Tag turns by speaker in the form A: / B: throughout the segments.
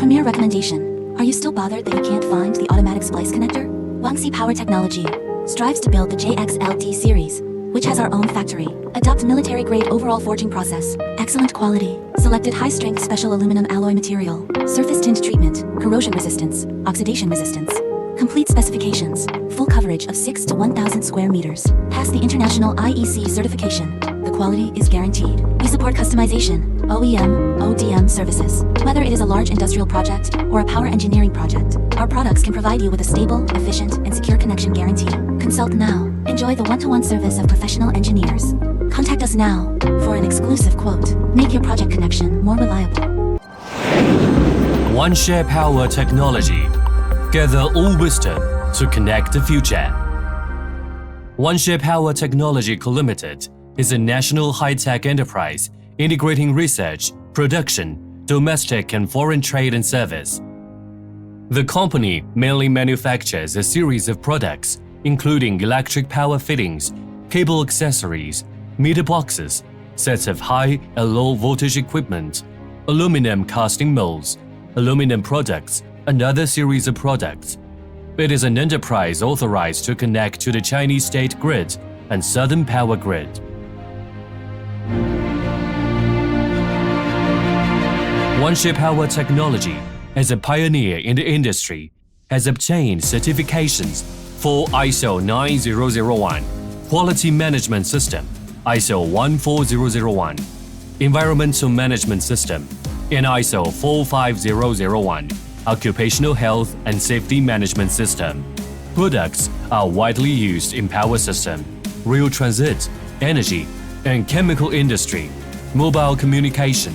A: Premier recommendation. Are you still bothered that you can't find the automatic splice connector? Guangxi Power Technology strives to build the JXLD series, which has our own factory. Adopt military-grade overall forging process. Excellent quality. Selected high-strength special aluminum alloy material. Surface tint treatment. Corrosion resistance. Oxidation resistance. Complete specifications. Full coverage of 6 to 1,000 square meters. Pass the international IEC certification. The quality is guaranteed. We support customization, OEM, ODM services. Whether it is a large industrial project or a power engineering project, our products can provide you with a stable, efficient, and secure connection guarantee. Consult now. Enjoy the one-to-one service of professional engineers. Contact us now for an exclusive quote. Make your project connection more reliable.
B: OneShare Power Technology. Gather all wisdom to connect the future. OneShare Power Technology Co. Limited is a national high-tech enterprise integrating research, production, domestic and foreign trade and service. The company mainly manufactures a series of products including electric power fittings, cable accessories, meter boxes, sets of high and low voltage equipment, aluminum casting molds, aluminum products, and other series of products. It is an enterprise authorized to connect to the Chinese state grid and Southern Power Grid. OneShare Power Technology, as a pioneer in the industry, has obtained certifications for ISO 9001, Quality Management System, ISO 14001, Environmental Management System, and ISO 45001, Occupational Health and Safety Management System. Products are widely used in power system, rail transit, energy and chemical industry, mobile communication,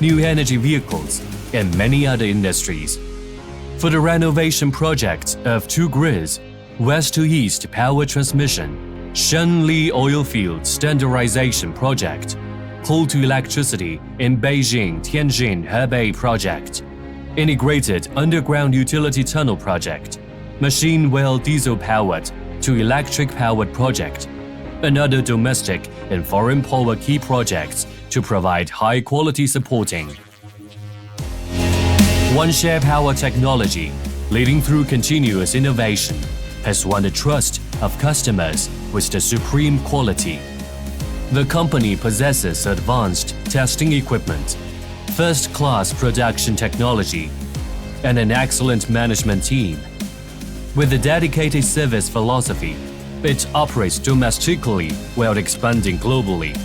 B: new energy vehicles, and many other industries. For the renovation project of two grids, west to east power transmission, Shenli Oilfield Standardization Project, coal to electricity in Beijing-Tianjin-Hebei Project, integrated underground utility tunnel project, machine well diesel-powered to electric-powered project, and other domestic and foreign power key projects to provide high-quality supporting. OneShare Power Technology, leading through continuous innovation, has won the trust of customers with the supreme quality. The company possesses advanced testing equipment, first-class production technology, and an excellent management team. With a dedicated service philosophy, it operates domestically while expanding globally.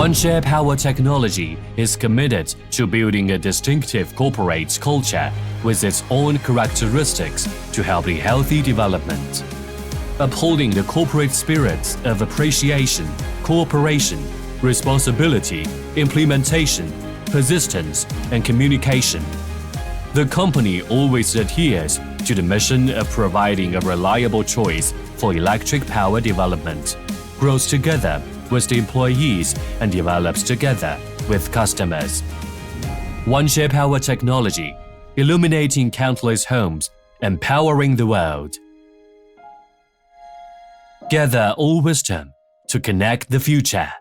B: OneShare Power Technology is committed to building a distinctive corporate culture with its own characteristics to help a healthy development. Upholding the corporate spirits of appreciation, cooperation, responsibility, implementation, persistence, and communication. The company always adheres to the mission of providing a reliable choice for electric power development, grows together with the employees and develops together with customers. OneShare Power Technology, illuminating countless homes, empowering the world. Gather all wisdom to connect the future.